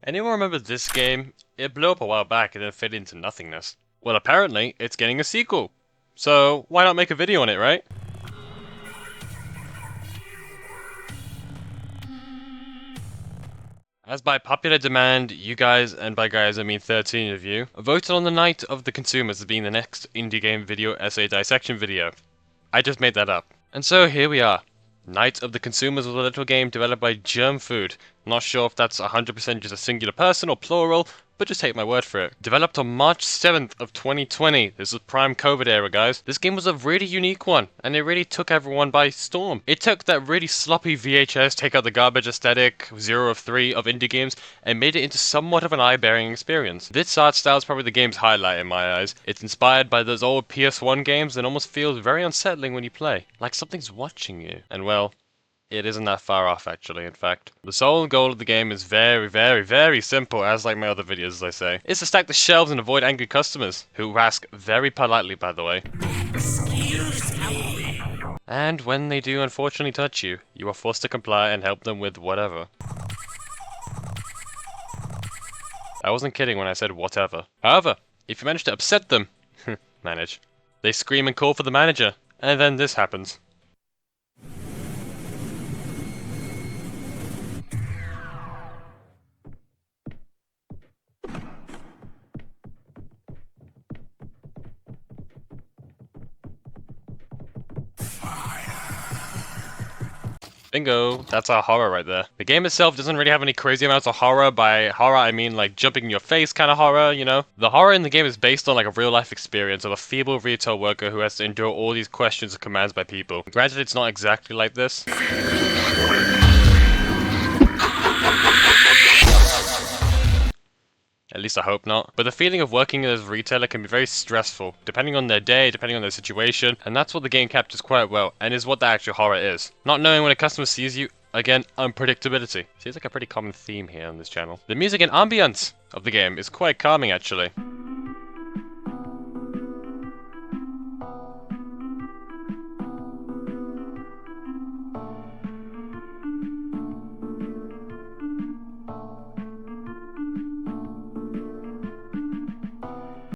Anyone remember this game? It blew up a while back and then faded into nothingness. Well, apparently, it's getting a sequel. So, why not make a video on it, right? As by popular demand, you guys, and by guys I mean 13 of you, voted on the Night of the Consumers as being the next indie game video essay dissection video. I just made that up. And so here we are. Night of the Consumers was a little game developed by Germ Food. Not sure if that's 100% just a singular person or plural, but just take my word for it. Developed on March 7th of 2020. This was prime COVID era, guys. This game was a really unique one, and it really took everyone by storm. It took that really sloppy VHS, take out the garbage aesthetic, 0 of 3 of indie games, and made it into somewhat of an eye-bearing experience. This art style is probably the game's highlight in my eyes. It's inspired by those old PS1 games and almost feels very unsettling when you play, like something's watching you. And well, it isn't that far off, actually, in fact. The sole goal of the game is very simple, as like my other videos, as I say. It's to stack the shelves and avoid angry customers, who ask very politely, by the way. Excuse me. And when they do unfortunately touch you, you are forced to comply and help them with whatever. I wasn't kidding when I said whatever. However, if you manage to upset them, manage, they scream and call for the manager, and then this happens. Bingo, that's our horror right there. The game itself doesn't really have any crazy amounts of horror. By horror, I mean like jumping in your face kind of horror, you know? The horror in the game is based on like a real life experience of a feeble retail worker who has to endure all these questions and commands by people. Granted, it's not exactly like this. At least I hope not. But the feeling of working as a retailer can be very stressful, depending on their day, depending on their situation, and that's what the game captures quite well, and is what the actual horror is. Not knowing when a customer sees you, again, unpredictability. Seems like a pretty common theme here on this channel. The music and ambience of the game is quite calming, actually.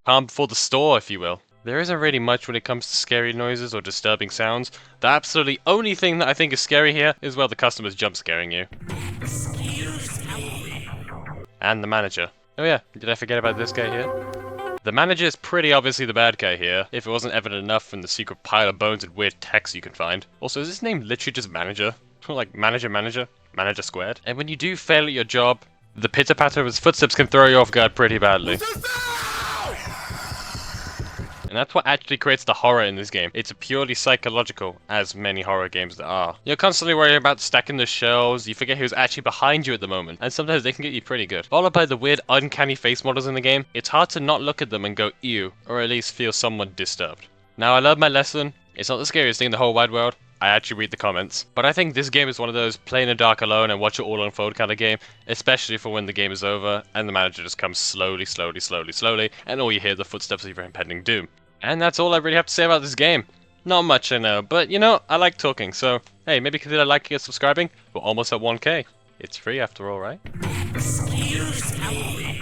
Calm before the store, if you will. There isn't really much when it comes to scary noises or disturbing sounds. The absolutely only thing that I think is scary here is, well, the customers jump scaring you. Excuse me. And the manager. Oh yeah, did I forget about this guy here? The manager is pretty obviously the bad guy here, if it wasn't evident enough from the secret pile of bones and weird text you can find. Also, is this name literally just manager? Like manager squared? And when you do fail at your job, the pitter-patter of his footsteps can throw you off guard pretty badly. And that's what actually creates the horror in this game. It's purely psychological, as many horror games there are. You're constantly worrying about stacking the shelves, you forget who's actually behind you at the moment, and sometimes they can get you pretty good. Followed by the weird, uncanny face models in the game, it's hard to not look at them and go ew, or at least feel somewhat disturbed. Now, I learned my lesson. It's not the scariest thing in the whole wide world. I actually read the comments. But I think this game is one of those play in the dark alone and watch it all unfold kind of game, especially for when the game is over and the manager just comes slowly, and all you hear are the footsteps of your impending doom. And that's all I really have to say about this game. Not much, I know, but you know, I like talking, so hey, maybe consider liking and subscribing. We're almost at 1K. It's free after all, right? Excuse me.